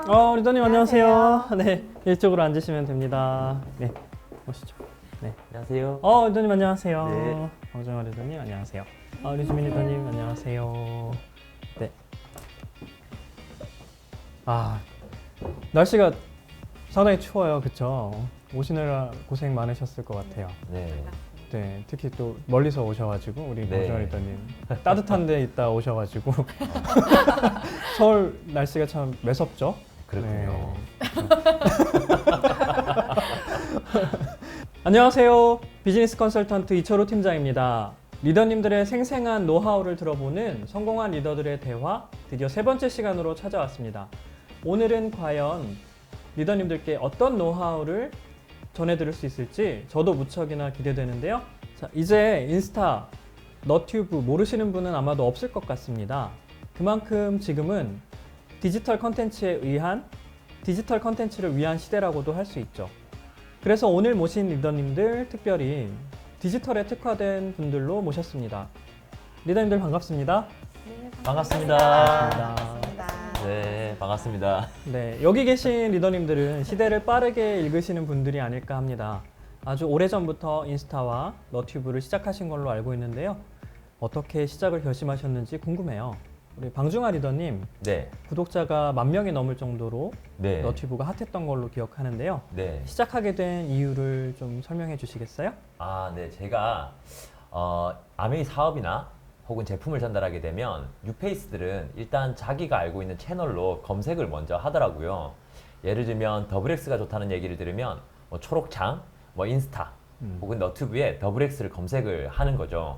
리더님 안녕하세요. 네, 이쪽으로 앉으시면 됩니다. 네, 오시죠. 네. 안녕하세요. 리더님 안녕하세요. 네. 방정아 리더님 안녕하세요. 류지민 리더님 안녕하세요. 네. 날씨가 상당히 추워요, 그쵸? 오시느라 고생 많으셨을 것 같아요. 네. 네, 특히 또 멀리서 오셔가지고 우리 네. 방정아 리더님 따뜻한 데 있다 오셔가지고 서울 날씨가 참 매섭죠? 그렇군요. 네. 안녕하세요. 비즈니스 컨설턴트 이철호 팀장입니다. 리더님들의 생생한 노하우를 들어보는 성공한 리더들의 대화 드디어 세 번째 시간으로 찾아왔습니다. 오늘은 과연 리더님들께 어떤 노하우를 전해드릴 수 있을지 저도 무척이나 기대되는데요. 자, 이제 인스타, 너튜브 모르시는 분은 아마도 없을 것 같습니다. 그만큼 지금은 디지털 컨텐츠를 위한 시대라고도 할 수 있죠. 그래서 오늘 모신 리더님들 특별히 디지털에 특화된 분들로 모셨습니다. 리더님들 반갑습니다. 네, 반갑습니다. 반갑습니다. 네, 반갑습니다. 네, 여기 계신 리더님들은 시대를 빠르게 읽으시는 분들이 아닐까 합니다. 아주 오래전부터 인스타와 너튜브를 시작하신 걸로 알고 있는데요. 어떻게 시작을 결심하셨는지 궁금해요. 우리 방중아 리더님, 네. 구독자가 10,000명이 넘을 정도로 네. 너튜브가 핫했던 걸로 기억하는데요. 네. 시작하게 된 이유를 좀 설명해 주시겠어요? 네. 제가 아메이 사업이나 혹은 제품을 전달하게 되면 뉴페이스들은 일단 자기가 알고 있는 채널로 검색을 먼저 하더라고요. 예를 들면 더블X가 좋다는 얘기를 들으면 뭐 초록창, 뭐 인스타, 혹은 너튜브에 더블X를 검색을 하는 거죠.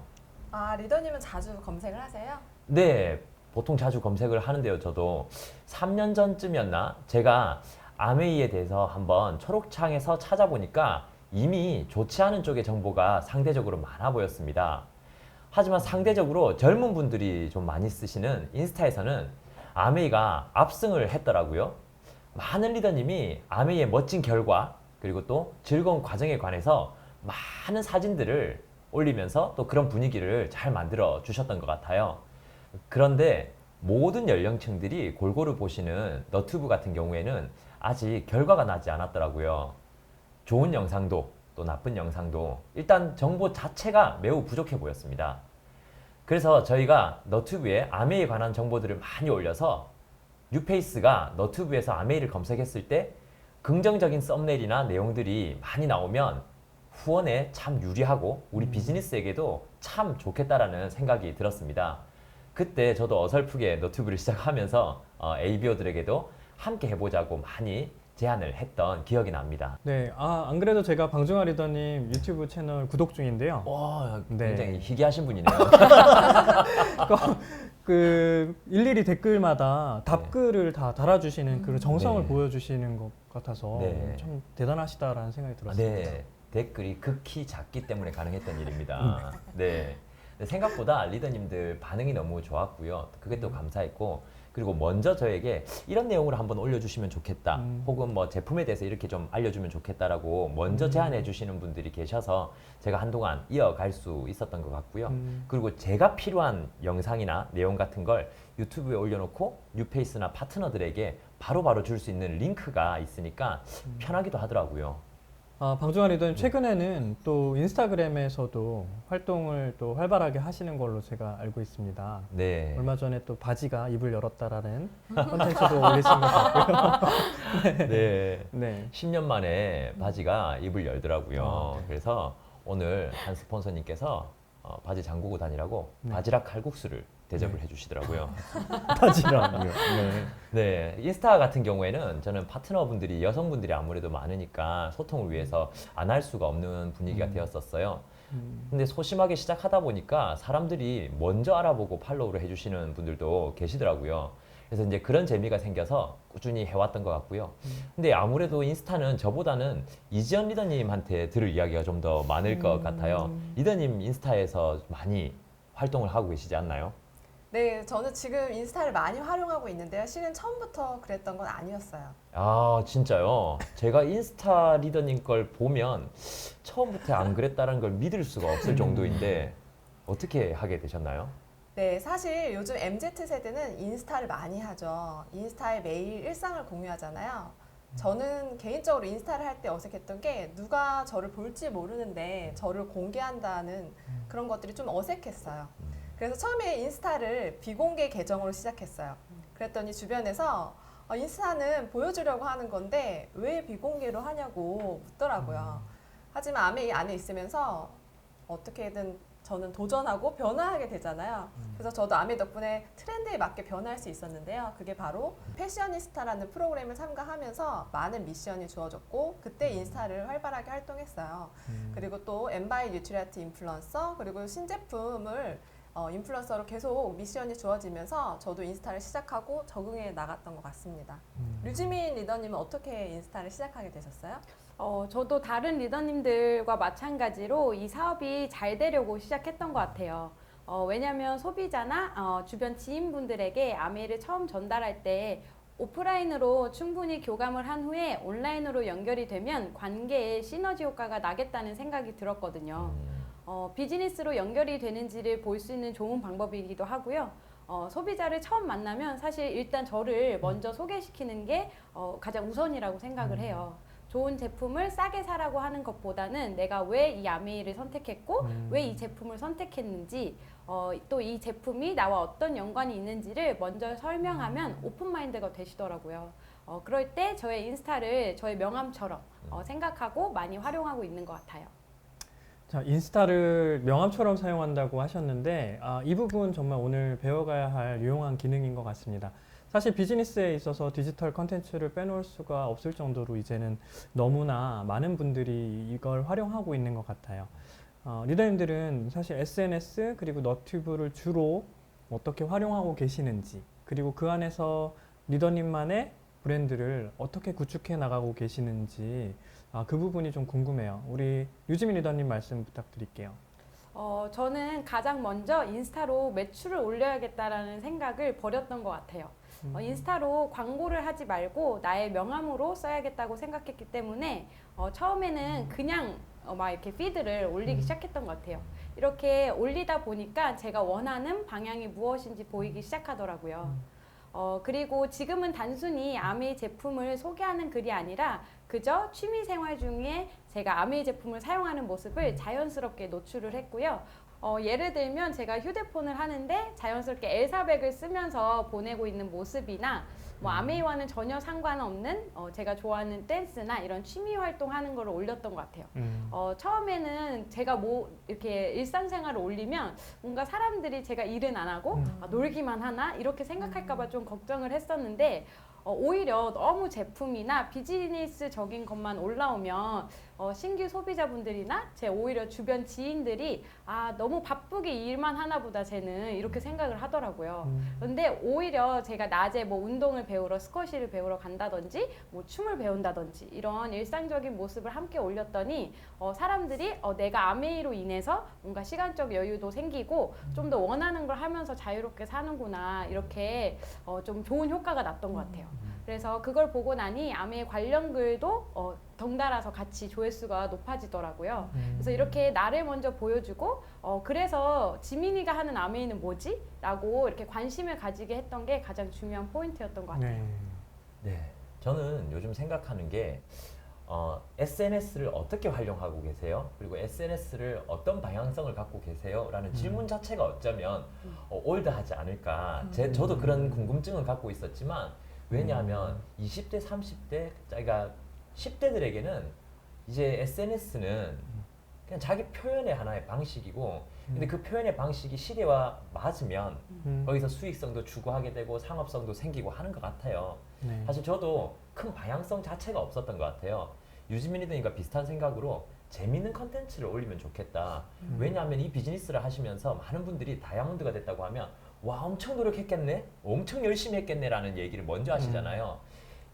리더님은 자주 검색을 하세요? 네, 보통 자주 검색을 하는데요. 저도 3년 전쯤이었나? 제가 아메이에 대해서 한번 초록창에서 찾아보니까 이미 좋지 않은 쪽의 정보가 상대적으로 많아 보였습니다. 하지만 상대적으로 젊은 분들이 좀 많이 쓰시는 인스타에서는 아메이가 압승을 했더라고요. 많은 리더님이 아메이의 멋진 결과 그리고 또 즐거운 과정에 관해서 많은 사진들을 올리면서 또 그런 분위기를 잘 만들어 주셨던 것 같아요. 그런데 모든 연령층들이 골고루 보시는 너튜브 같은 경우에는 아직 결과가 나지 않았더라고요. 좋은 영상도 또 나쁜 영상도 일단 정보 자체가 매우 부족해 보였습니다. 그래서 저희가 너튜브에 아메이에 관한 정보들을 많이 올려서 뉴페이스가 너튜브에서 아메이를 검색했을 때 긍정적인 썸네일이나 내용들이 많이 나오면 후원에 참 유리하고 우리 비즈니스에게도 참 좋겠다라는 생각이 들었습니다. 그때 저도 어설프게 너튜브를 시작하면서 ABO들에게도 함께 해보자고 많이 제안을 했던 기억이 납니다. 네, 안 그래도 제가 방중아 리더님 유튜브 채널 구독 중인데요. 와, 네. 굉장히 희귀하신 분이네요. 일일이 댓글마다 답글을 다 달아주시는 그 정성을 네. 보여주시는 것 같아서 네. 참 대단하시다라는 생각이 들었습니다. 네, 댓글이 극히 작기 때문에 가능했던 일입니다. 네. 생각보다 리더님들 반응이 너무 좋았고요. 그게 또 감사했고, 그리고 먼저 저에게 이런 내용을 한번 올려주시면 좋겠다, 혹은 뭐 제품에 대해서 이렇게 좀 알려주면 좋겠다라고 먼저 제안해 주시는 분들이 계셔서 제가 한동안 이어갈 수 있었던 것 같고요. 그리고 제가 필요한 영상이나 내용 같은 걸 유튜브에 올려놓고 뉴페이스나 파트너들에게 바로바로 줄 수 있는 링크가 있으니까 편하기도 하더라고요. 방중아 리더님 최근에는 또 인스타그램에서도 활동을 또 활발하게 하시는 걸로 제가 알고 있습니다. 네. 얼마 전에 또 바지가 입을 열었다라는 콘텐츠도 올리신 것 같고요. 네. 네. 10년 만에 바지가 입을 열더라고요. 네. 그래서 오늘 한 스폰서님께서 바지 잠그고 다니라고 네. 바지락 칼국수를 대접을 네. 해주시더라고요. 바지랑요. 네. 네, 인스타 같은 경우에는 저는 파트너분들이 여성분들이 아무래도 많으니까 소통을 위해서 안 할 수가 없는 분위기가 되었었어요. 근데 소심하게 시작하다 보니까 사람들이 먼저 알아보고 팔로우를 해주시는 분들도 계시더라고요. 그래서 이제 그런 재미가 생겨서 꾸준히 해왔던 것 같고요. 근데 아무래도 인스타는 저보다는 이지연 리더님한테 들을 이야기가 좀 더 많을 것 같아요. 리더님 인스타에서 많이 활동을 하고 계시지 않나요? 네, 저는 지금 인스타를 많이 활용하고 있는데요. 실은 처음부터 그랬던 건 아니었어요. 아, 진짜요? 제가 인스타 리더님 걸 보면 처음부터 안 그랬다는 걸 믿을 수가 없을 정도인데 어떻게 하게 되셨나요? 네, 사실 요즘 MZ세대는 인스타를 많이 하죠. 인스타에 매일 일상을 공유하잖아요. 저는 개인적으로 인스타를 할 때 어색했던 게 누가 저를 볼지 모르는데 저를 공개한다는 그런 것들이 좀 어색했어요. 그래서 처음에 인스타를 비공개 계정으로 시작했어요. 그랬더니 주변에서 인스타는 보여주려고 하는 건데 왜 비공개로 하냐고 묻더라고요. 하지만 아메이 안에 있으면서 어떻게든 저는 도전하고 변화하게 되잖아요. 그래서 저도 아메 덕분에 트렌드에 맞게 변화할 수 있었는데요. 그게 바로 패셔니스타라는 프로그램을 참가하면서 많은 미션이 주어졌고 그때 인스타를 활발하게 활동했어요. 그리고 또 엔바이 뉴트리아트 인플루언서 그리고 신제품을 인플루언서로 계속 미션이 주어지면서 저도 인스타를 시작하고 적응해 나갔던 것 같습니다. 류지민 리더님은 어떻게 인스타를 시작하게 되셨어요? 저도 다른 리더님들과 마찬가지로 이 사업이 잘 되려고 시작했던 것 같아요. 왜냐하면 소비자나 주변 지인분들에게 아메이를 처음 전달할 때 오프라인으로 충분히 교감을 한 후에 온라인으로 연결이 되면 관계에 시너지 효과가 나겠다는 생각이 들었거든요. 비즈니스로 연결이 되는지를 볼 수 있는 좋은 방법이기도 하고요. 소비자를 처음 만나면 사실 일단 저를 먼저 소개시키는 게 가장 우선이라고 생각을 해요. 좋은 제품을 싸게 사라고 하는 것보다는 내가 왜 이 아메이를 선택했고 왜 이 제품을 선택했는지 또 이 제품이 나와 어떤 연관이 있는지를 먼저 설명하면 오픈마인드가 되시더라고요. 그럴 때 저의 인스타를 저의 명함처럼 생각하고 많이 활용하고 있는 것 같아요. 자, 인스타를 명함처럼 사용한다고 하셨는데 이 부분 정말 오늘 배워가야 할 유용한 기능인 것 같습니다. 사실 비즈니스에 있어서 디지털 컨텐츠를 빼놓을 수가 없을 정도로 이제는 너무나 많은 분들이 이걸 활용하고 있는 것 같아요. 리더님들은 사실 SNS 그리고 너튜브를 주로 어떻게 활용하고 계시는지 그리고 그 안에서 리더님만의 브랜드를 어떻게 구축해 나가고 계시는지 그 부분이 좀 궁금해요. 우리 유지민 리더님 말씀 부탁드릴게요. 저는 가장 먼저 인스타로 매출을 올려야겠다라는 생각을 버렸던 것 같아요. 인스타로 광고를 하지 말고 나의 명함으로 써야겠다고 생각했기 때문에 처음에는 그냥 막 이렇게 피드를 올리기 시작했던 것 같아요. 이렇게 올리다 보니까 제가 원하는 방향이 무엇인지 보이기 시작하더라고요. 그리고 지금은 단순히 아메이 제품을 소개하는 글이 아니라 그저 취미 생활 중에 제가 아메이 제품을 사용하는 모습을 자연스럽게 노출을 했고요. 예를 들면 제가 휴대폰을 하는데 자연스럽게 엘사백을 쓰면서 보내고 있는 모습이나 뭐 아메이와는 전혀 상관없는 제가 좋아하는 댄스나 이런 취미 활동하는 거를 올렸던 것 같아요. 처음에는 제가 뭐 이렇게 일상생활을 올리면 뭔가 사람들이 제가 일은 안 하고 놀기만 하나 이렇게 생각할까봐 좀 걱정을 했었는데 오히려 너무 제품이나 비즈니스적인 것만 올라오면 신규 소비자분들이나 제 오히려 주변 지인들이 너무 바쁘게 일만 하나 보다 쟤는 이렇게 생각을 하더라고요. 그런데 오히려 제가 낮에 뭐 운동을 배우러 스쿼시를 배우러 간다든지 뭐 춤을 배운다든지 이런 일상적인 모습을 함께 올렸더니 사람들이 내가 아메이로 인해서 뭔가 시간적 여유도 생기고 좀 더 원하는 걸 하면서 자유롭게 사는구나 이렇게 좀 좋은 효과가 났던 것 같아요. 그래서 그걸 보고 나니 아메이 관련 글도 덩달아서 같이 조회수가 높아지더라고요. 그래서 이렇게 나를 먼저 보여주고 그래서 지민이가 하는 아메이는 뭐지? 라고 이렇게 관심을 가지게 했던 게 가장 중요한 포인트였던 것 같아요. 네, 저는 요즘 생각하는 게 SNS를 어떻게 활용하고 계세요? 그리고 SNS를 어떤 방향성을 갖고 계세요? 라는 질문 자체가 어쩌면 올드하지 않을까. 저도 그런 궁금증을 갖고 있었지만 왜냐하면 20대, 30대, 그러니까 10대들에게는 이제 SNS는 그냥 자기 표현의 하나의 방식이고 근데 그 표현의 방식이 시대와 맞으면 거기서 수익성도 추구하게 되고 상업성도 생기고 하는 것 같아요. 네. 사실 저도 큰 방향성 자체가 없었던 것 같아요. 유지민 리더님과 비슷한 생각으로 재밌는 컨텐츠를 올리면 좋겠다. 왜냐하면 이 비즈니스를 하시면서 많은 분들이 다이아몬드가 됐다고 하면 와 엄청 노력했겠네? 엄청 열심히 했겠네? 라는 얘기를 먼저 하시잖아요.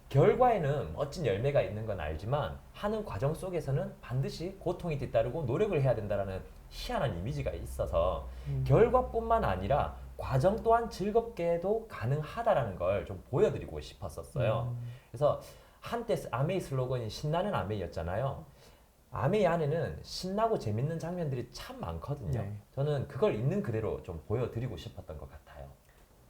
결과에는 멋진 열매가 있는 건 알지만 하는 과정 속에서는 반드시 고통이 뒤따르고 노력을 해야 된다는 희한한 이미지가 있어서 결과뿐만 아니라 과정 또한 즐겁게도 가능하다라는 걸 좀 보여드리고 싶었었어요. 그래서 한때 아메이 슬로건이 신나는 아메이였잖아요. 아메이 안에는 신나고 재밌는 장면들이 참 많거든요. 네. 저는 그걸 있는 그대로 좀 보여드리고 싶었던 것 같아요.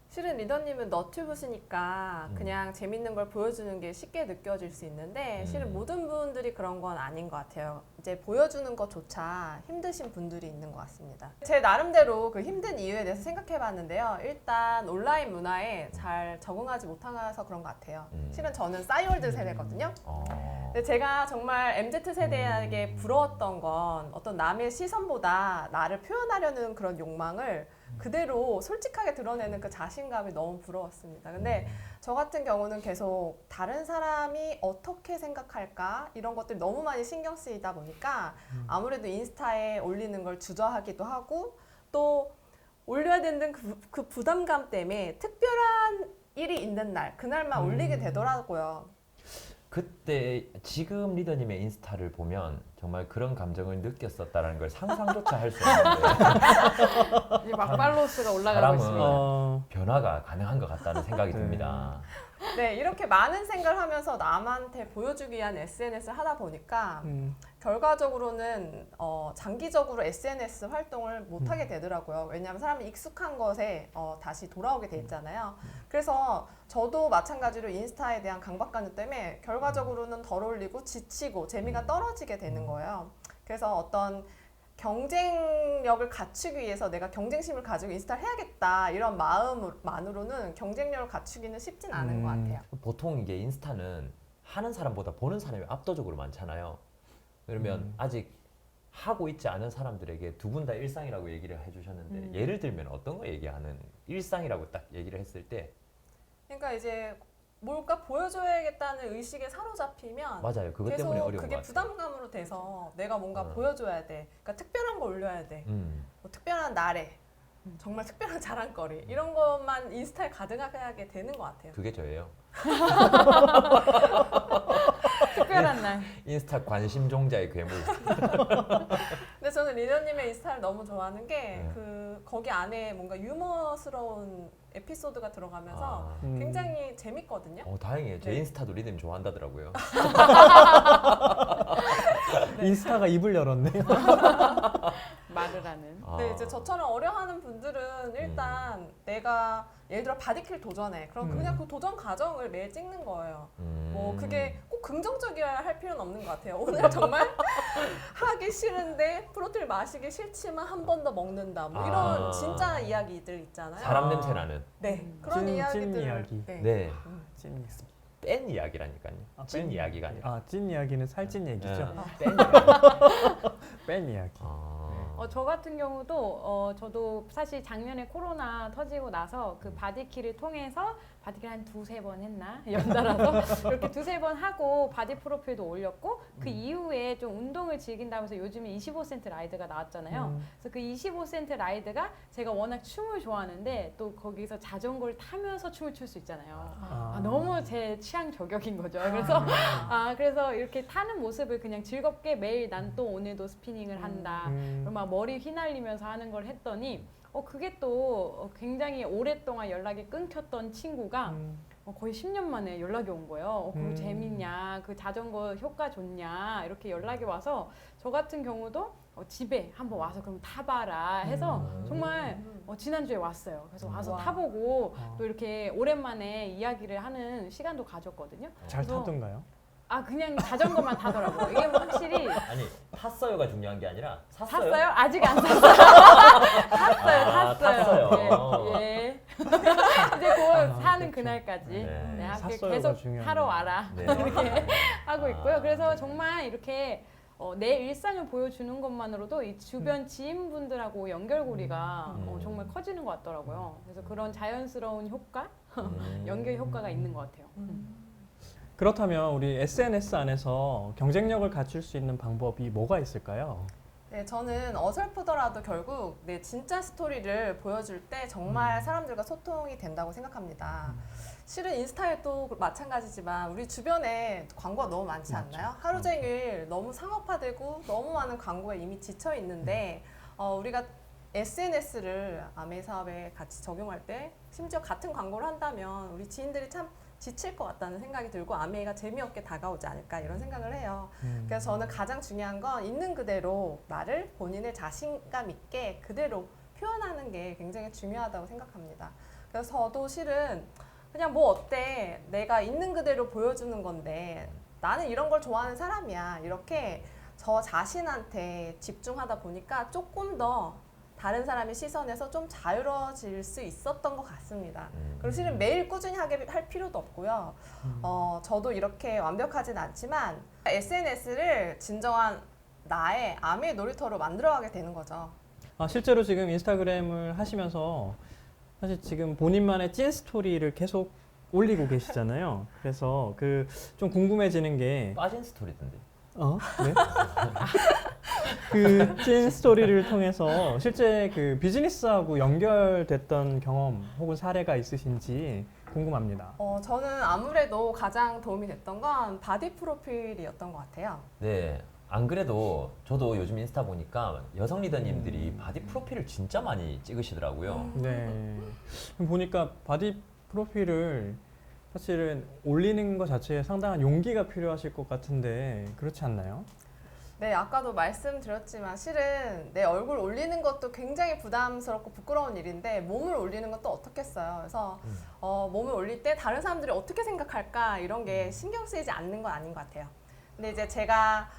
실은 리더님은 너튜브시니까 음. 그냥 재밌는 걸 보여주는 게 쉽게 느껴질 수 있는데 실은 모든 분들이 그런 건 아닌 것 같아요. 이제 보여주는 것조차 힘드신 분들이 있는 것 같습니다. 제 나름대로 그 힘든 이유에 대해서 생각해 봤는데요. 일단 온라인 문화에 잘 적응하지 못해서 그런 것 같아요. 실은 저는 싸이월드 세대거든요. 근데 제가 정말 MZ 세대에게 부러웠던 건 어떤 남의 시선보다 나를 표현하려는 그런 욕망을 그대로 솔직하게 드러내는 그 자신감이 너무 부러웠습니다. 근데 저 같은 경우는 계속 다른 사람이 어떻게 생각할까 이런 것들 너무 많이 신경 쓰이다 보니까 아무래도 인스타에 올리는 걸 주저하기도 하고 또 올려야 되는 그 부담감 때문에 특별한 일이 있는 날 그날만 올리게 되더라고요. 그때 지금 리더님의 인스타를 보면 정말 그런 감정을 느꼈었다는 걸 상상조차 할 수 없는데 이제 막 팔로우스가 올라가고 사람은 있습니다. 변화가 가능한 것 같다는 생각이 듭니다. 네, 이렇게 많은 생각을 하면서 남한테 보여주기 위한 SNS를 하다 보니까 결과적으로는 장기적으로 SNS 활동을 못하게 되더라고요. 왜냐하면 사람이 익숙한 것에 다시 돌아오게 돼 있잖아요. 그래서 저도 마찬가지로 인스타에 대한 강박관념 때문에 결과적으로는 덜 올리고 지치고 재미가 떨어지게 되는 거예요. 그래서 어떤 경쟁력을 갖추기 위해서 내가 경쟁심을 가지고 인스타를 해야겠다 이런 마음만으로는 경쟁력을 갖추기는 쉽진 않은 것 같아요. 보통 이게 인스타는 하는 사람보다 보는 사람이 압도적으로 많잖아요. 그러면 아직 하고 있지 않은 사람들에게 두 분 다 일상이라고 얘기를 해주셨는데 예를 들면 어떤 거 얘기하는 일상이라고 딱 얘기를 했을 때 그러니까 이제 뭘까 보여줘야겠다는 의식에 사로잡히면 맞아요. 그것 때문에 계속 어려운 그게 것 같아요. 부담감으로 돼서 내가 뭔가 보여줘야 돼. 그러니까 특별한 거 올려야 돼. 뭐 특별한 날에 정말 특별한 자랑거리 이런 것만 인스타에 가득하게 되는 것 같아요. 그게 저예요. 특별한 날. 인스타 관심 종자의 괴물. 근데 저는 리더님의 인스타를 너무 좋아하는 게 네. 거기 안에 뭔가 유머스러운 에피소드가 들어가면서 굉장히 재밌거든요. 다행이에요. 제 네. 인스타도 리더님 좋아한다더라고요. 인스타가 입을 열었네요. 말을 하는. 근데 이제 저처럼 어려하는 분들은 일단 내가 예를 들어 바디킬 도전해. 그럼 그냥 그 도전 과정을 매일 찍는 거예요. 뭐 그게 꼭 긍정적이어야 할 필요는 없는 것 같아요. 오늘 정말 하기 싫은데 프로틴을 마시기 싫지만 한 번 더 먹는다. 뭐 이런 진짜 이야기들 있잖아요. 사람 냄새 나는. 네, 그런 찐 이야기들. 이야기. 네. 찐 있습니다. 뺀 이야기라니까요. 찐 뺀 이야기가 아니라. 찐 이야기는 살찐 얘기죠. 뺀 이야기. 뺀 이야기. 저 같은 경우도 저도 사실 작년에 코로나 터지고 나서 그 바디키를 통해서 바디킬 한 두세 번 했나? 연달아서 이렇게 두세 번 하고 바디 프로필도 올렸고 그 이후에 좀 운동을 즐긴다면서 요즘에 25센트 라이드가 나왔잖아요. 그래서 그 25센트 라이드가 제가 워낙 춤을 좋아하는데 또 거기서 자전거를 타면서 춤을 출 수 있잖아요. 너무 제 취향 저격인 거죠. 그래서 그래서 이렇게 타는 모습을 그냥 즐겁게 매일 난 또 오늘도 스피닝을 한다. 그리고 막 머리 휘날리면서 하는 걸 했더니 그게 또 굉장히 오랫동안 연락이 끊겼던 친구가 거의 10년 만에 연락이 온 거예요. 그거 재밌냐, 그 자전거 효과 좋냐 이렇게 연락이 와서 저 같은 경우도 집에 한번 와서 그럼 타봐라 해서 정말 지난주에 왔어요. 그래서 와서 타보고 또 이렇게 오랜만에 이야기를 하는 시간도 가졌거든요. 잘 그래서 타던가요? 그냥 자전거만 타더라고요. 이게 뭐 확실히 아니 탔어요가 중요한 게 아니라 샀어요. 샀어요? 아직 안 샀어요. 탔어요. 탔어요. 예. 이제 곧 사는 그렇죠. 그날까지 네. 함께 샀어요가 계속 중요하네요. 타러 와라 네. 이렇게 하고 있고요. 그래서 네. 정말 이렇게 내 일상을 보여주는 것만으로도 이 주변 지인분들하고 연결고리가 정말 커지는 것 같더라고요. 그래서 그런 자연스러운 효과, 연결 효과가 있는 것 같아요. 그렇다면 우리 SNS 안에서 경쟁력을 갖출 수 있는 방법이 뭐가 있을까요? 네, 저는 어설프더라도 결국 내 진짜 스토리를 보여줄 때 정말 사람들과 소통이 된다고 생각합니다. 실은 인스타에도 마찬가지지만 우리 주변에 광고가 너무 많지 않나요? 하루 종일 너무 상업화되고 너무 많은 광고에 이미 지쳐 있는데 우리가 SNS를 아메이 사업에 같이 적용할 때 심지어 같은 광고를 한다면 우리 지인들이 참 지칠 것 같다는 생각이 들고 아메이가 재미없게 다가오지 않을까 이런 생각을 해요. 그래서 저는 가장 중요한 건 있는 그대로 나를 본인의 자신감 있게 그대로 표현하는 게 굉장히 중요하다고 생각합니다. 그래서 저도 실은 그냥 뭐 어때 내가 있는 그대로 보여주는 건데 나는 이런 걸 좋아하는 사람이야 이렇게 저 자신한테 집중하다 보니까 조금 더 다른 사람의 시선에서 좀 자유로워질 수 있었던 것 같습니다. 그리고 실은 매일 꾸준히 하게 할 필요도 없고요. 저도 이렇게 완벽하진 않지만 SNS를 진정한 나의 아메이 놀이터로 만들어가게 되는 거죠. 실제로 지금 인스타그램을 하시면서 사실 지금 본인만의 찐 스토리를 계속 올리고 계시잖아요. 그래서 그 좀 궁금해지는 게 빠진 스토리던데. 네? 그 찐 스토리를 통해서 실제 그 비즈니스하고 연결됐던 경험 혹은 사례가 있으신지 궁금합니다. 저는 아무래도 가장 도움이 됐던 건 바디 프로필이었던 것 같아요. 네. 안 그래도 저도 요즘 인스타 보니까 여성 리더님들이 바디 프로필을 진짜 많이 찍으시더라고요. 네. 보니까 바디 프로필을 사실은 올리는 것 자체에 상당한 용기가 필요하실 것 같은데 그렇지 않나요? 네, 아까도 말씀드렸지만 실은 내 얼굴 올리는 것도 굉장히 부담스럽고 부끄러운 일인데 몸을 올리는 것도 어떻겠어요. 그래서 몸을 올릴 때 다른 사람들이 어떻게 생각할까 이런 게 신경 쓰이지 않는 건 아닌 것 같아요. 근데 이제 제가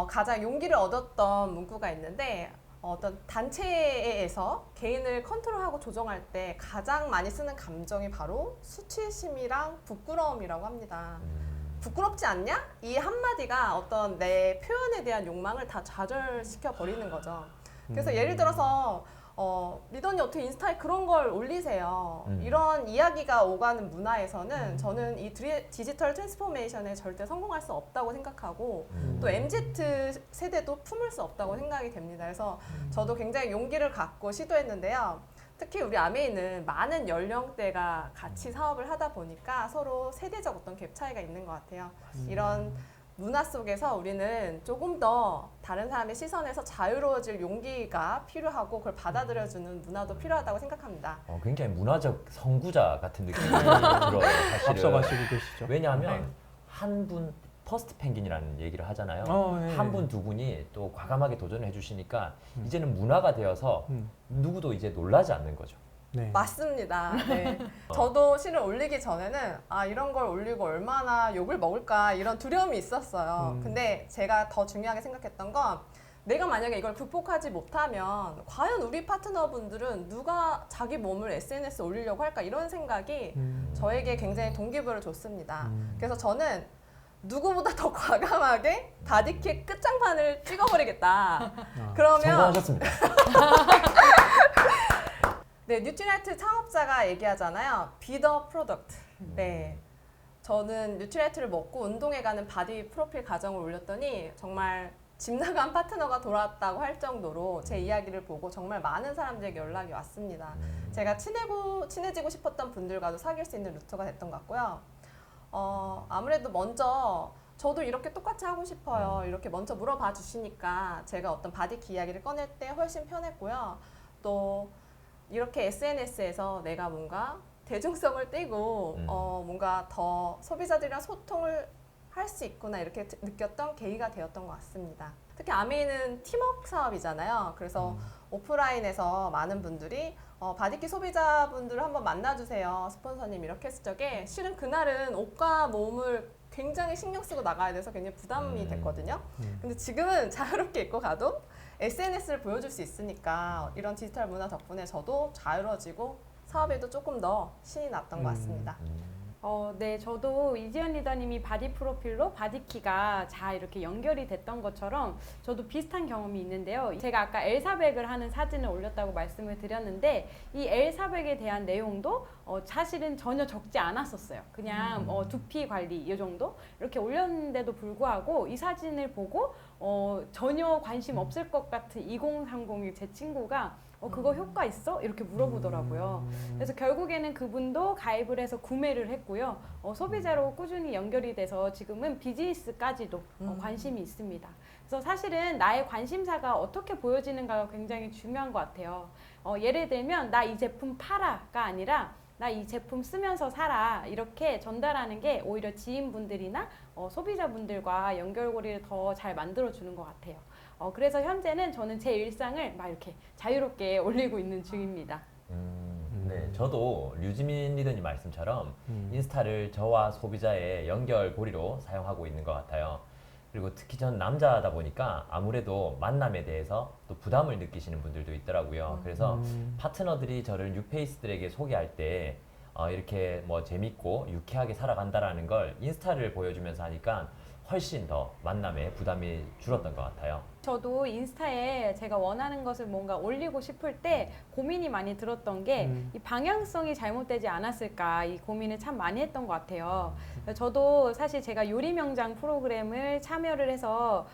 가장 용기를 얻었던 문구가 있는데 어떤 단체에서 개인을 컨트롤하고 조정할 때 가장 많이 쓰는 감정이 바로 수치심이랑 부끄러움이라고 합니다. 부끄럽지 않냐? 이 한마디가 어떤 내 표현에 대한 욕망을 다 좌절시켜 버리는 거죠. 그래서 예를 들어서 리더님 어떻게 인스타에 그런 걸 올리세요? 이런 이야기가 오가는 문화에서는 저는 이 디지털 트랜스포메이션에 절대 성공할 수 없다고 생각하고 또 MZ 세대도 품을 수 없다고 생각이 됩니다. 그래서 저도 굉장히 용기를 갖고 시도했는데요. 특히 우리 아메이는 많은 연령대가 같이 사업을 하다 보니까 서로 세대적 어떤 갭 차이가 있는 것 같아요. 이런 문화 속에서 우리는 조금 더 다른 사람의 시선에서 자유로워질 용기가 필요하고 그걸 받아들여주는 문화도 필요하다고 생각합니다. 굉장히 문화적 선구자 같은 느낌이 들어요. 사실은. 앞서가시고 계시죠. 왜냐하면 한 분 퍼스트 펭귄이라는 얘기를 하잖아요. 네. 한 분 두 분이 또 과감하게 도전을 해주시니까 이제는 문화가 되어서 누구도 이제 놀라지 않는 거죠. 네. 맞습니다. 네. 저도 실은 올리기 전에는 이런 걸 올리고 얼마나 욕을 먹을까 이런 두려움이 있었어요. 근데 제가 더 중요하게 생각했던 건 내가 만약에 이걸 극복하지 못하면 과연 우리 파트너분들은 누가 자기 몸을 SNS에 올리려고 할까 이런 생각이 저에게 굉장히 동기부여를 줬습니다. 그래서 저는 누구보다 더 과감하게 바디킥 끝장판을 찍어버리겠다. 그러면 성공하셨습니다. 네, 뉴트리라이트 창업자가 얘기하잖아요. Be the product. 네, 저는 뉴트리라이트를 먹고 운동에 가는 바디 프로필 가정을 올렸더니 정말 집 나간 파트너가 돌아왔다고 할 정도로 제 이야기를 보고 정말 많은 사람들에게 연락이 왔습니다. 제가 친해지고 싶었던 분들과도 사귈 수 있는 루트가 됐던 것 같고요. 아무래도 먼저 저도 이렇게 똑같이 하고 싶어요. 이렇게 먼저 물어봐 주시니까 제가 어떤 바디키 이야기를 꺼낼 때 훨씬 편했고요. 또 이렇게 SNS에서 내가 뭔가 대중성을 띠고 뭔가 더 소비자들이랑 소통을 할 수 있구나 이렇게 느꼈던 계기가 되었던 것 같습니다. 특히 아메이는 팀워크 사업이잖아요. 그래서 오프라인에서 많은 분들이 바디키 소비자분들을 한번 만나주세요. 스폰서님 이렇게 했을 적에 실은 그날은 옷과 몸을 굉장히 신경 쓰고 나가야 돼서 굉장히 부담이 됐거든요. 근데 지금은 자유롭게 입고 가도 SNS를 보여줄 수 있으니까 이런 디지털 문화 덕분에 저도 자유로워지고 사업에도 조금 더 신이 났던 것 같습니다. 네, 저도 이지연 리더님이 바디 프로필로 바디키가 잘 이렇게 연결이 됐던 것처럼 저도 비슷한 경험이 있는데요. 제가 아까 엘사백을 하는 사진을 올렸다고 말씀을 드렸는데 이 엘사백에 대한 내용도 사실은 전혀 적지 않았었어요. 그냥 두피 관리 이 정도 이렇게 올렸는데도 불구하고 이 사진을 보고 전혀 관심 없을 것 같은 2030의 제 친구가 그거 효과 있어? 이렇게 물어보더라고요. 그래서 결국에는 그분도 가입을 해서 구매를 했고요. 소비자로 꾸준히 연결이 돼서 지금은 비즈니스까지도 관심이 있습니다. 그래서 사실은 나의 관심사가 어떻게 보여지는가가 굉장히 중요한 것 같아요. 예를 들면 나 이 제품 팔아가 아니라 나 이 제품 쓰면서 살아 이렇게 전달하는 게 오히려 지인분들이나 소비자분들과 연결고리를 더 잘 만들어주는 것 같아요. 그래서 현재는 저는 제 일상을 막 이렇게 자유롭게 올리고 있는 중입니다. 네, 저도 류지민 리더님 말씀처럼 인스타를 저와 소비자의 연결고리로 사용하고 있는 것 같아요. 그리고 특히 전 남자다 보니까 아무래도 만남에 대해서 또 부담을 느끼시는 분들도 있더라고요. 그래서 파트너들이 저를 뉴페이스들에게 소개할 때 이렇게 뭐 재밌고 유쾌하게 살아간다라는 걸 인스타를 보여주면서 하니까 훨씬 더 만남에 부담이 줄었던 것 같아요. 저도 인스타에 제가 원하는 것을 뭔가 올리고 싶을 때 고민이 많이 들었던 게 이 방향성이 잘못되지 않았을까 이 고민을 참 많이 했던 것 같아요. 저도 사실 제가 요리 명장 프로그램을 참여를 해서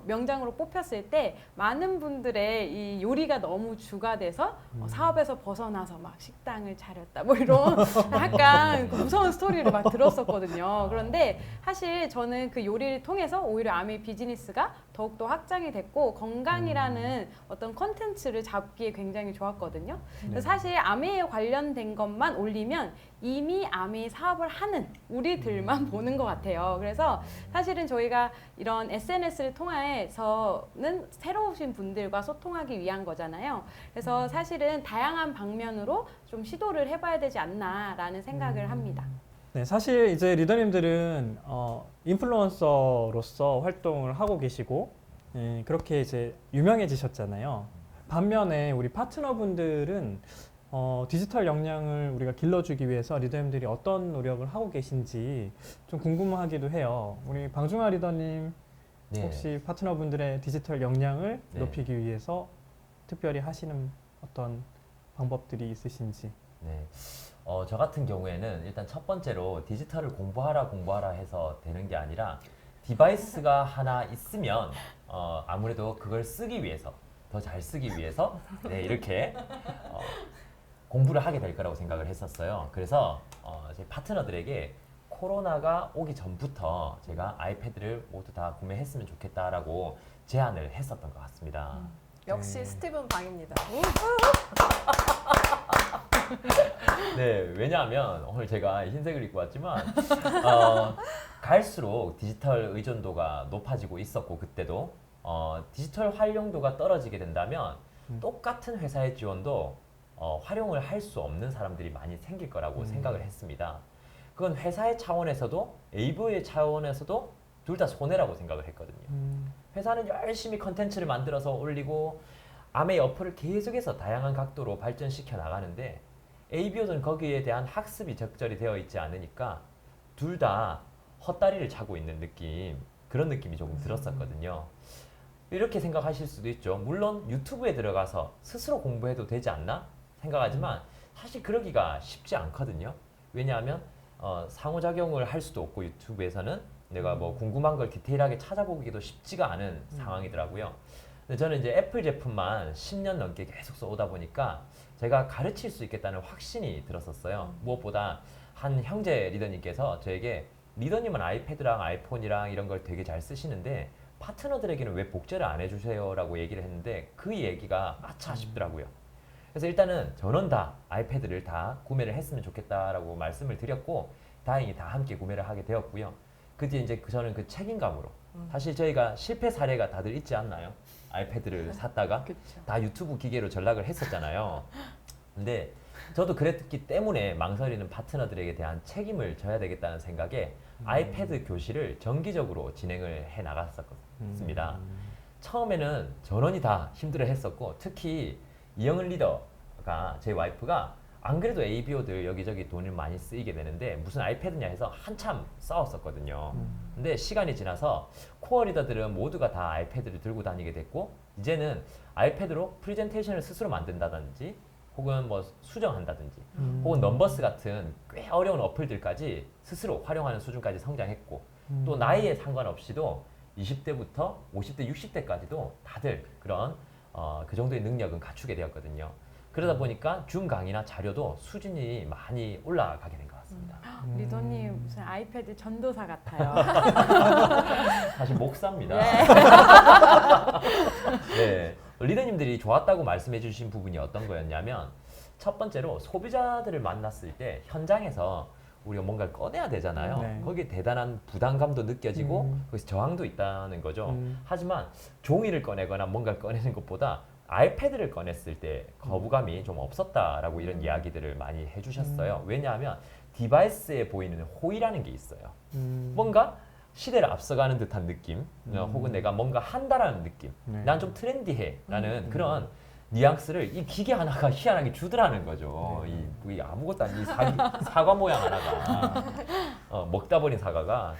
명장으로 뽑혔을 때 많은 분들의 이 요리가 너무 주가 돼서 사업에서 벗어나서 막 식당을 차렸다 뭐 이런 약간 무서운 스토리를 막 들었었거든요. 그런데 사실 저는 그 요리를 통해서 오히려 아메이 비즈니스가 더욱더 확장이 됐고 건강이라는 어떤 컨텐츠를 잡기에 굉장히 좋았거든요. 그래서 사실 아메이에 관련된 것만 올리면 이미 아메이 사업을 하는 우리들만 보는 것 같아요. 그래서 사실은 저희가 이런 SNS를 통해서는 새로 오신 분들과 소통하기 위한 거잖아요. 그래서 사실은 다양한 방면으로 좀 시도를 해봐야 되지 않나라는 생각을 합니다. 네, 사실 이제 리더님들은 인플루언서로서 활동을 하고 계시고 그렇게 이제 유명해지셨잖아요. 반면에 우리 파트너분들은 디지털 역량을 우리가 길러주기 위해서 리더님들이 어떤 노력을 하고 계신지 좀 궁금하기도 해요. 우리 방중아 리더님 네. 혹시 파트너분들의 디지털 역량을 네. 높이기 위해서 특별히 하시는 어떤 방법들이 있으신지. 네. 저 같은 경우에는 일단 첫 번째로 디지털을 공부하라 해서 되는 게 아니라 디바이스가 하나 있으면 아무래도 그걸 쓰기 위해서 더 잘 쓰기 위해서 네, 이렇게 공부를 하게 될 거라고 생각을 했었어요. 그래서 제 파트너들에게 코로나가 오기 전부터 제가 아이패드를 모두 다 구매했으면 좋겠다라고 제안을 했었던 것 같습니다. 역시 네. 스티븐 방입니다. 네, 왜냐하면 오늘 제가 흰색을 입고 왔지만 갈수록 디지털 의존도가 높아지고 있었고 그때도 디지털 활용도가 떨어지게 된다면 똑같은 회사의 지원도 활용을 할 수 없는 사람들이 많이 생길 거라고 생각을 했습니다. 그건 회사의 차원에서도 AV의 차원에서도 둘 다 손해라고 생각을 했거든요. 회사는 열심히 컨텐츠를 만들어서 올리고 아메이 어플을 계속해서 다양한 각도로 발전시켜 나가는데 ABO는 거기에 대한 학습이 적절히 되어 있지 않으니까 둘 다 헛다리를 차고 있는 느낌, 그런 느낌이 조금 들었었거든요. 이렇게 생각하실 수도 있죠. 물론 유튜브에 들어가서 스스로 공부해도 되지 않나 생각하지만 사실 그러기가 쉽지 않거든요. 왜냐하면 상호작용을 할 수도 없고 유튜브에서는 내가 뭐 궁금한 걸 디테일하게 찾아보기도 쉽지가 않은 상황이더라고요. 근데 저는 이제 애플 제품만 10년 넘게 계속 써오다 보니까 제가 가르칠 수 있겠다는 확신이 들었었어요. 무엇보다 한 형제 리더님께서 저에게 리더님은 아이패드랑 아이폰이랑 이런 걸 되게 잘 쓰시는데 파트너들에게는 왜 복제를 안 해주세요? 라고 얘기를 했는데 그 얘기가 아차 싶더라고요. 그래서 일단은 전원 다 아이패드를 다 구매를 했으면 좋겠다라고 말씀을 드렸고 다행히 다 함께 구매를 하게 되었고요. 그 뒤에 이제 저는 그 책임감으로 사실 저희가 실패 사례가 다들 있지 않나요? 아이패드를 샀다가 그쵸. 다 유튜브 기계로 전락을 했었잖아요. 근데 저도 그랬기 때문에 망설이는 파트너들에게 대한 책임을 져야 되겠다는 생각에 아이패드 교실을 정기적으로 진행을 해 나갔었습니다. 처음에는 전원이 다 힘들어 했었고 특히 이영은 리더가 제 와이프가 안 그래도 ABO들 여기저기 돈을 많이 쓰이게 되는데 무슨 아이패드냐 해서 한참 싸웠었거든요. 근데 시간이 지나서 코어 리더들은 모두가 다 아이패드를 들고 다니게 됐고 이제는 아이패드로 프레젠테이션을 스스로 만든다든지 혹은 뭐 수정한다든지 혹은 넘버스 같은 꽤 어려운 어플들까지 스스로 활용하는 수준까지 성장했고 또 나이에 상관없이도 20대부터 50대, 60대까지도 다들 그런 그 정도의 능력은 갖추게 되었거든요. 그러다 보니까 줌 강의나 자료도 수준이 많이 올라가게 된 것 같습니다. 리더님 무슨 아이패드 전도사 같아요. 사실 목사입니다. 예. 네. 리더님들이 좋았다고 말씀해 주신 부분이 어떤 거였냐면 첫 번째로 소비자들을 만났을 때 현장에서 우리가 뭔가를 꺼내야 되잖아요. 네. 거기에 대단한 부담감도 느껴지고 거기서 저항도 있다는 거죠. 하지만 종이를 꺼내거나 뭔가를 꺼내는 것보다 아이패드를 꺼냈을 때 거부감이 좀 없었다라고 이런 이야기들을 많이 해주셨어요. 왜냐하면 디바이스에 보이는 호의라는 게 있어요. 뭔가 시대를 앞서가는 듯한 느낌, 혹은 내가 뭔가 한다라는 느낌, 네. 난 좀 트렌디해라는 그런 뉘앙스를 이 기계 하나가 희한하게 주더라는 거죠. 이 아무것도 아닌 이 사과 모양 하나가 먹다 버린 사과가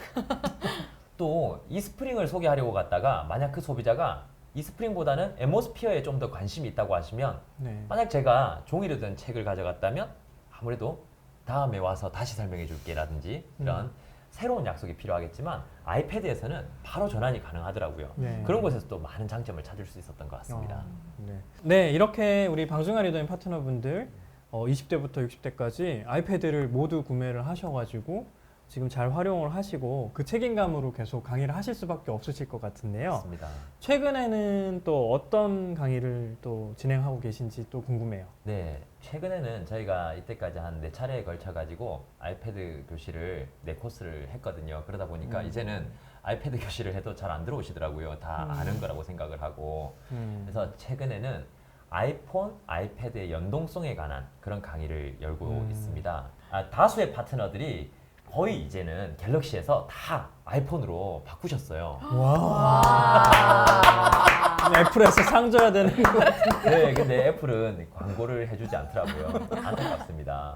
또 이 스프링을 소개하려고 갔다가 만약 그 소비자가 이 스프링보다는 애모스피어에 좀 더 관심이 있다고 하시면 네. 만약 제가 종이로 된 책을 가져갔다면 아무래도 다음에 와서 다시 설명해 줄게라든지 이런 새로운 약속이 필요하겠지만 아이패드에서는 바로 전환이 가능하더라고요. 네. 그런 곳에서 또 많은 장점을 찾을 수 있었던 것 같습니다. 네. 네, 이렇게 우리 방송아 리더인 파트너분들 20대부터 60대까지 아이패드를 모두 구매를 하셔가지고 지금 잘 활용을 하시고 그 책임감으로 계속 강의를 하실 수밖에 없으실 것 같은데요. 맞습니다. 최근에는 또 어떤 강의를 또 진행하고 계신지 또 궁금해요. 네, 최근에는 저희가 이때까지 한 4차례에 걸쳐가지고 아이패드 교실을 4코스를 했거든요. 그러다 보니까 이제는 아이패드 교실을 해도 잘 안 들어오시더라고요. 다 아는 거라고 생각을 하고. 그래서 최근에는 아이폰, 아이패드의 연동성에 관한 그런 강의를 열고 있습니다. 다수의 파트너들이 거의 이제는 갤럭시에서 다 아이폰으로 바꾸셨어요. 애플에서 상 줘야 되는 거. 네, 근데 애플은 광고를 해주지 않더라고요. 안타깝습니다.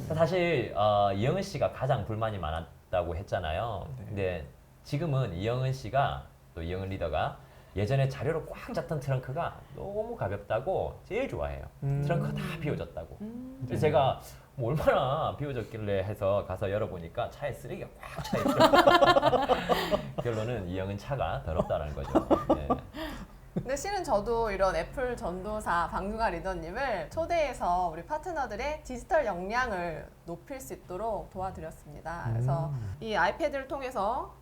사실 이영은 씨가 가장 불만이 많았다고 했잖아요. 근데 지금은 이영은 씨가 또 이영은 리더가 예전에 자료로 꽉 찼던 트렁크가 너무 가볍다고 제일 좋아해요. 트렁크가 다 비워졌다고. 그래서 제가 뭐 얼마나 비워졌길래 해서 가서 열어보니까 차에 쓰레기가 꽉 차 있어요. 결론은 이영은 차가 더럽다는 거죠. 네. 근데 실은 저도 이런 애플 전도사 방송아 리더님을 초대해서 우리 파트너들의 디지털 역량을 높일 수 있도록 도와드렸습니다. 그래서 이 아이패드를 통해서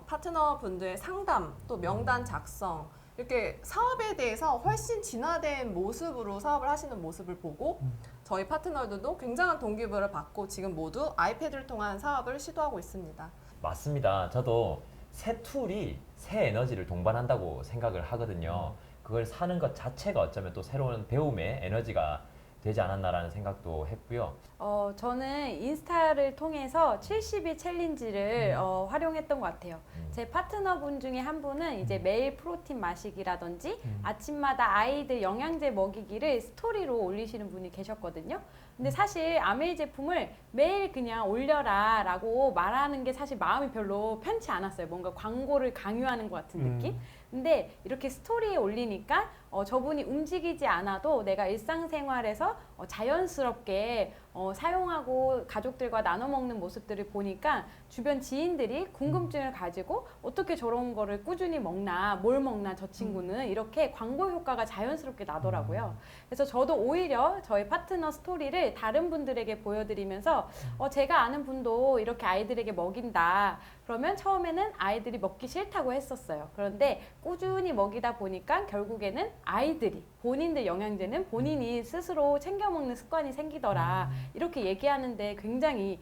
파트너분들의 상담, 또 명단 작성, 이렇게 사업에 대해서 훨씬 진화된 모습으로 사업을 하시는 모습을 보고 저희 파트너들도 굉장한 동기부여를 받고 지금 모두 아이패드를 통한 사업을 시도하고 있습니다. 맞습니다. 저도 새 툴이 새 에너지를 동반한다고 생각을 하거든요. 그걸 사는 것 자체가 어쩌면 또 새로운 배움의 에너지가 되지 않았나라는 생각도 했고요. 저는 인스타를 통해서 70일 챌린지를 활용했던 것 같아요. 제 파트너분 중에 한 분은 이제 매일 프로틴 마시기라든지 아침마다 아이들 영양제 먹이기를 스토리로 올리시는 분이 계셨거든요. 근데 사실 아메이 제품을 매일 그냥 올려라 라고 말하는 게 사실 마음이 별로 편치 않았어요. 뭔가 광고를 강요하는 것 같은 느낌? 근데 이렇게 스토리에 올리니까 저분이 움직이지 않아도 내가 일상생활에서 자연스럽게 사용하고 가족들과 나눠 먹는 모습들을 보니까 주변 지인들이 궁금증을 가지고 어떻게 저런 거를 꾸준히 먹나, 뭘 먹나 저 친구는 이렇게 광고 효과가 자연스럽게 나더라고요. 그래서 저도 오히려 저희 파트너 스토리를 다른 분들에게 보여드리면서 제가 아는 분도 이렇게 아이들에게 먹인다. 그러면 처음에는 아이들이 먹기 싫다고 했었어요. 그런데 꾸준히 먹이다 보니까 결국에는 아이들이 본인들 영양제는 본인이 스스로 챙겨 먹는 습관이 생기더라. 이렇게 얘기하는데 굉장히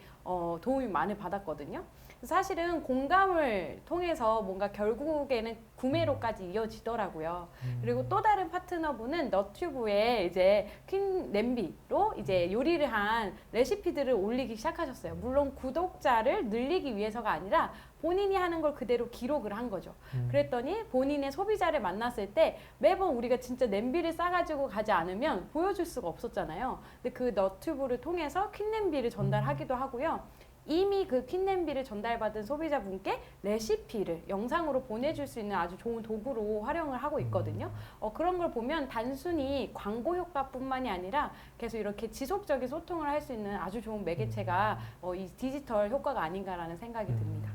도움이 많이 받았거든요. 사실은 공감을 통해서 뭔가 결국에는 구매로까지 이어지더라고요. 그리고 또 다른 파트너분은 너튜브에 이제 퀸 냄비로 이제 요리를 한 레시피들을 올리기 시작하셨어요. 물론 구독자를 늘리기 위해서가 아니라 본인이 하는 걸 그대로 기록을 한 거죠. 그랬더니 본인의 소비자를 만났을 때 매번 우리가 진짜 냄비를 싸가지고 가지 않으면 보여줄 수가 없었잖아요. 근데 그 너튜브를 통해서 퀸 냄비를 전달하기도 하고요. 이미 그 퀸냄비를 전달받은 소비자분께 레시피를 영상으로 보내줄 수 있는 아주 좋은 도구로 활용을 하고 있거든요. 그런 걸 보면 단순히 광고 효과뿐만이 아니라 계속 이렇게 지속적인 소통을 할 수 있는 아주 좋은 매개체가 이 디지털 효과가 아닌가라는 생각이 듭니다.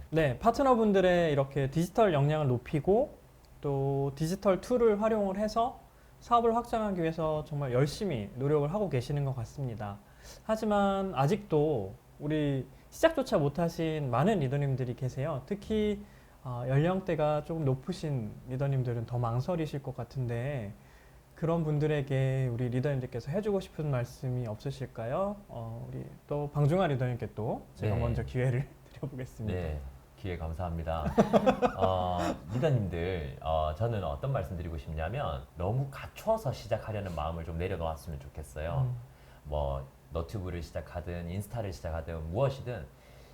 네, 파트너분들의 이렇게 디지털 역량을 높이고 또 디지털 툴을 활용을 해서 사업을 확장하기 위해서 정말 열심히 노력을 하고 계시는 것 같습니다. 하지만 아직도 우리 시작조차 못하신 많은 리더님들이 계세요. 특히 연령대가 조금 높으신 리더님들은 더 망설이실 것 같은데 그런 분들에게 우리 리더님들께서 해주고 싶은 말씀이 없으실까요? 우리 또 방중아 리더님께 또 제가 네. 먼저 기회를 드려보겠습니다. 네, 기회 감사합니다. 리더님들, 저는 어떤 말씀 드리고 싶냐면 너무 갖춰서 시작하려는 마음을 좀 내려놓았으면 좋겠어요. 뭐 너튜브를 시작하든 인스타를 시작하든 무엇이든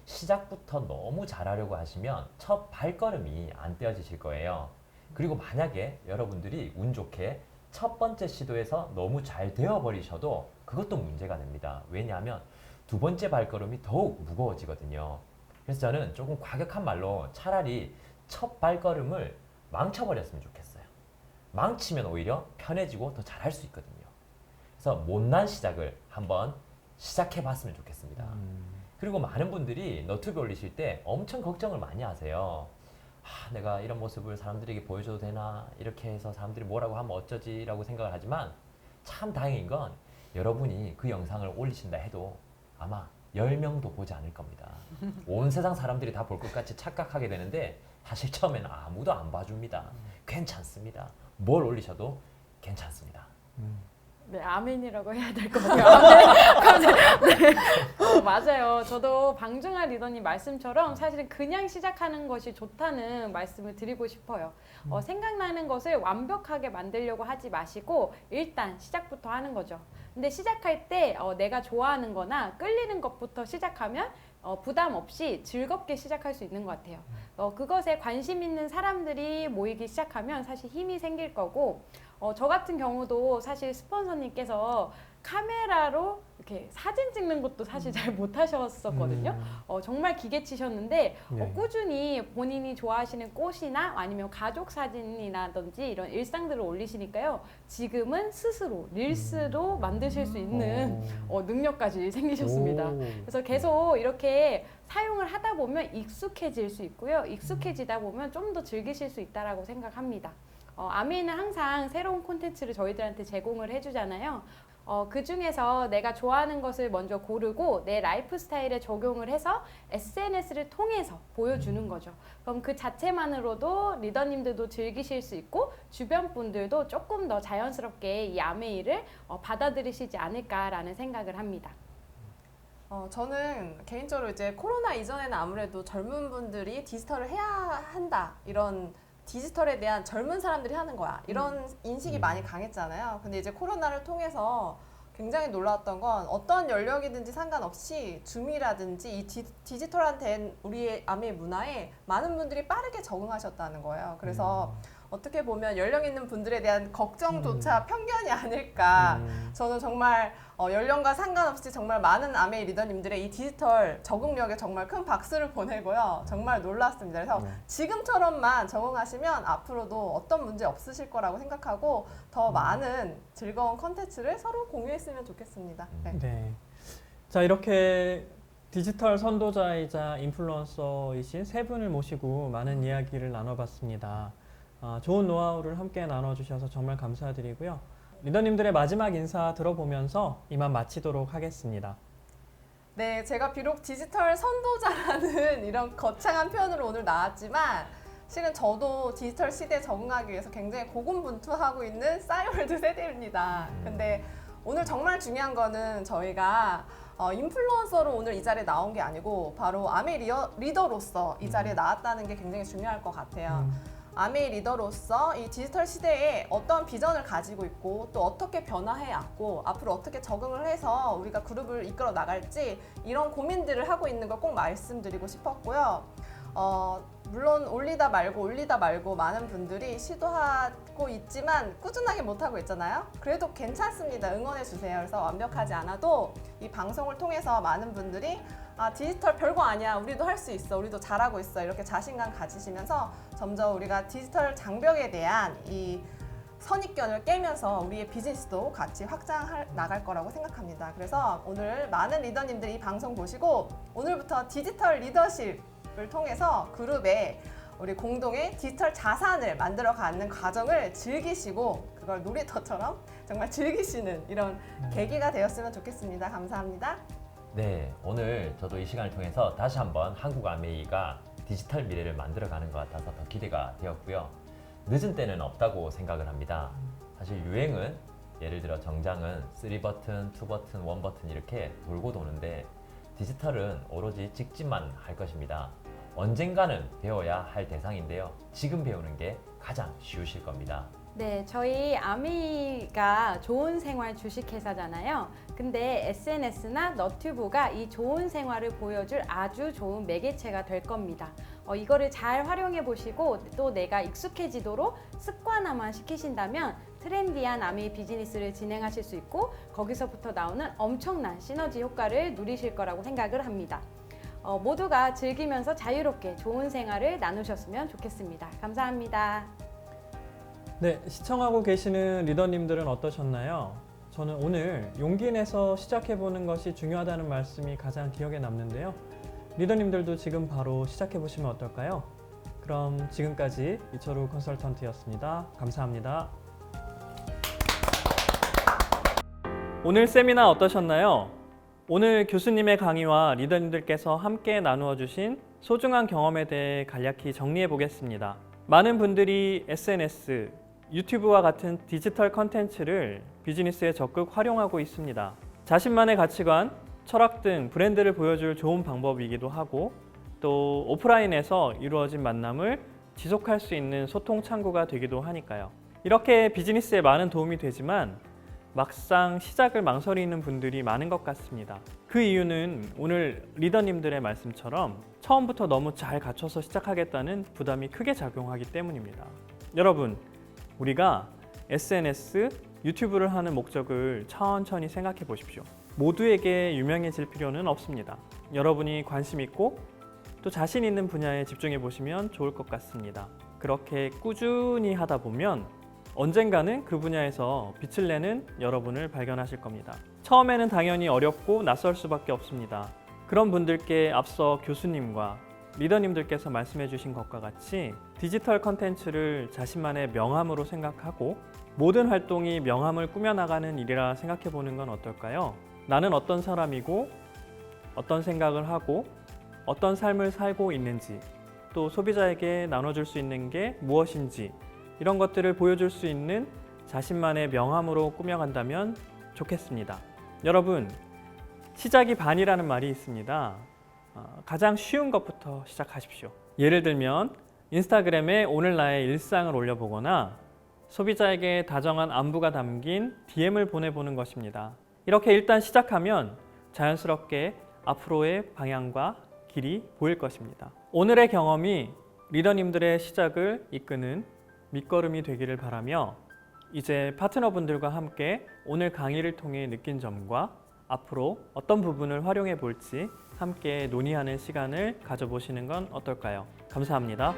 시작부터 너무 잘하려고 하시면 첫 발걸음이 안 떼어지실 거예요. 그리고 만약에 여러분들이 운 좋게 첫 번째 시도에서 너무 잘 되어버리셔도 그것도 문제가 됩니다. 왜냐하면 두 번째 발걸음이 더욱 무거워지거든요. 그래서 저는 조금 과격한 말로 차라리 첫 발걸음을 망쳐버렸으면 좋겠어요. 망치면 오히려 편해지고 더 잘할 수 있거든요. 그래서 못난 시작을 한번 시작해봤으면 좋겠습니다. 그리고 많은 분들이 너튜브 올리실 때 엄청 걱정을 많이 하세요. 내가 이런 모습을 사람들에게 보여줘도 되나? 이렇게 해서 사람들이 뭐라고 하면 어쩌지? 라고 생각을 하지만 참 다행인 건 여러분이 그 영상을 올리신다 해도 아마 10명도 보지 않을 겁니다. 온 세상 사람들이 다 볼 것 같이 착각하게 되는데 사실 처음에는 아무도 안 봐줍니다. 괜찮습니다. 뭘 올리셔도 괜찮습니다. 네, 아멘이라고 해야 될 것 같아요. 네. 맞아요. 저도 방중아 리더님 말씀처럼 사실은 그냥 시작하는 것이 좋다는 말씀을 드리고 싶어요. 생각나는 것을 완벽하게 만들려고 하지 마시고 일단 시작부터 하는 거죠. 근데 시작할 때 내가 좋아하는 거나 끌리는 것부터 시작하면 부담 없이 즐겁게 시작할 수 있는 것 같아요. 그것에 관심 있는 사람들이 모이기 시작하면 사실 힘이 생길 거고 저 같은 경우도 사실 스폰서님께서 카메라로 이렇게 사진 찍는 것도 사실 잘 못하셨었거든요. 정말 기계치셨는데 네. 꾸준히 본인이 좋아하시는 꽃이나 아니면 가족 사진이라든지 이런 일상들을 올리시니까요. 지금은 스스로 릴스로 만드실 수 있는 능력까지 생기셨습니다. 그래서 계속 이렇게 사용을 하다 보면 익숙해질 수 있고요. 익숙해지다 보면 좀 더 즐기실 수 있다라고 생각합니다. 아미는 항상 새로운 콘텐츠를 저희들한테 제공을 해주잖아요. 그 중에서 내가 좋아하는 것을 먼저 고르고 내 라이프 스타일에 적용을 해서 SNS를 통해서 보여주는 거죠. 그럼 그 자체만으로도 리더님들도 즐기실 수 있고 주변 분들도 조금 더 자연스럽게 이 아메이를 받아들이시지 않을까라는 생각을 합니다. 저는 개인적으로 이제 코로나 이전에는 아무래도 젊은 분들이 디지털을 해야 한다 이런 디지털에 대한 젊은 사람들이 하는 거야 이런 인식이 많이 강했잖아요. 근데 이제 코로나를 통해서 굉장히 놀라웠던 건 어떤 연령이든지 상관없이 줌이라든지 이 디지털한 된 우리의 아메이 문화에 많은 분들이 빠르게 적응하셨다는 거예요. 그래서 어떻게 보면 연령 있는 분들에 대한 걱정조차 편견이 아닐까. 저는 정말 연령과 상관없이 정말 많은 아메이 리더님들의 이 디지털 적응력에 정말 큰 박수를 보내고요. 정말 놀랐습니다. 그래서 지금처럼만 적응하시면 앞으로도 어떤 문제 없으실 거라고 생각하고 더 많은 즐거운 컨텐츠를 서로 공유했으면 좋겠습니다. 네. 네. 자, 이렇게 디지털 선도자이자 인플루언서이신 세 분을 모시고 많은 이야기를 나눠봤습니다. 좋은 노하우를 함께 나눠주셔서 정말 감사드리고요. 리더님들의 마지막 인사 들어보면서 이만 마치도록 하겠습니다. 네, 제가 비록 디지털 선도자라는 이런 거창한 표현으로 오늘 나왔지만 실은 저도 디지털 시대에 적응하기 위해서 굉장히 고군분투하고 있는 싸이월드 세대입니다. 근데 오늘 정말 중요한 거는 저희가 인플루언서로 오늘 이 자리에 나온 게 아니고 바로 아메이 리더로서 이 자리에 나왔다는 게 굉장히 중요할 것 같아요. 아메이 리더로서 이 디지털 시대에 어떤 비전을 가지고 있고 또 어떻게 변화해 왔고 앞으로 어떻게 적응을 해서 우리가 그룹을 이끌어 나갈지 이런 고민들을 하고 있는 걸 꼭 말씀드리고 싶었고요. 물론 올리다 말고 많은 분들이 시도하고 있지만 꾸준하게 못하고 있잖아요. 그래도 괜찮습니다. 응원해 주세요. 그래서 완벽하지 않아도 이 방송을 통해서 많은 분들이 디지털 별거 아니야. 우리도 할 수 있어. 우리도 잘하고 있어. 이렇게 자신감 가지시면서 점점 우리가 디지털 장벽에 대한 이 선입견을 깨면서 우리의 비즈니스도 같이 확장해 나갈 거라고 생각합니다. 그래서 오늘 많은 리더님들이 이 방송 보시고 오늘부터 디지털 리더십을 통해서 그룹에 우리 공동의 디지털 자산을 만들어가는 과정을 즐기시고 그걸 놀이터처럼 정말 즐기시는 이런 계기가 되었으면 좋겠습니다. 감사합니다. 네, 오늘 저도 이 시간을 통해서 다시 한번 한국 아메이가 디지털 미래를 만들어가는 것 같아서 더 기대가 되었고요. 늦은 때는 없다고 생각을 합니다. 사실 유행은 예를 들어 정장은 3버튼, 2버튼, 1버튼 이렇게 돌고 도는데 디지털은 오로지 직진만 할 것입니다. 언젠가는 배워야 할 대상인데요. 지금 배우는 게 가장 쉬우실 겁니다. 네, 저희 아미가 좋은 생활 주식회사잖아요. 근데 SNS나 너튜브가 이 좋은 생활을 보여줄 아주 좋은 매개체가 될 겁니다. 이거를 잘 활용해 보시고 또 내가 익숙해지도록 습관화만 시키신다면 트렌디한 아미 비즈니스를 진행하실 수 있고 거기서부터 나오는 엄청난 시너지 효과를 누리실 거라고 생각을 합니다. 모두가 즐기면서 자유롭게 좋은 생활을 나누셨으면 좋겠습니다. 감사합니다. 네, 시청하고 계시는 리더님들은 어떠셨나요? 저는 오늘 용기 내서 시작해보는 것이 중요하다는 말씀이 가장 기억에 남는데요. 리더님들도 지금 바로 시작해보시면 어떨까요? 그럼 지금까지 이철우 컨설턴트였습니다. 감사합니다. 오늘 세미나 어떠셨나요? 오늘 교수님의 강의와 리더님들께서 함께 나누어 주신 소중한 경험에 대해 간략히 정리해 보겠습니다. 많은 분들이 SNS, 유튜브와 같은 디지털 컨텐츠를 비즈니스에 적극 활용하고 있습니다. 자신만의 가치관, 철학 등 브랜드를 보여줄 좋은 방법이기도 하고 또 오프라인에서 이루어진 만남을 지속할 수 있는 소통 창구가 되기도 하니까요. 이렇게 비즈니스에 많은 도움이 되지만 막상 시작을 망설이는 분들이 많은 것 같습니다. 그 이유는 오늘 리더님들의 말씀처럼 처음부터 너무 잘 갖춰서 시작하겠다는 부담이 크게 작용하기 때문입니다. 여러분, 우리가 SNS, 유튜브를 하는 목적을 천천히 생각해 보십시오. 모두에게 유명해질 필요는 없습니다. 여러분이 관심 있고 또 자신 있는 분야에 집중해 보시면 좋을 것 같습니다. 그렇게 꾸준히 하다 보면 언젠가는 그 분야에서 빛을 내는 여러분을 발견하실 겁니다. 처음에는 당연히 어렵고 낯설 수밖에 없습니다. 그런 분들께 앞서 교수님과 리더님들께서 말씀해 주신 것과 같이 디지털 컨텐츠를 자신만의 명함으로 생각하고 모든 활동이 명함을 꾸며나가는 일이라 생각해 보는 건 어떨까요? 나는 어떤 사람이고 어떤 생각을 하고 어떤 삶을 살고 있는지 또 소비자에게 나눠줄 수 있는 게 무엇인지 이런 것들을 보여줄 수 있는 자신만의 명함으로 꾸며간다면 좋겠습니다. 여러분, 시작이 반이라는 말이 있습니다. 가장 쉬운 것부터 시작하십시오. 예를 들면 인스타그램에 오늘 나의 일상을 올려보거나 소비자에게 다정한 안부가 담긴 DM을 보내보는 것입니다. 이렇게 일단 시작하면 자연스럽게 앞으로의 방향과 길이 보일 것입니다. 오늘의 경험이 리더님들의 시작을 이끄는 밑거름이 되기를 바라며 이제 파트너분들과 함께 오늘 강의를 통해 느낀 점과 앞으로 어떤 부분을 활용해 볼지 함께 논의하는 시간을 가져보시는 건 어떨까요? 감사합니다.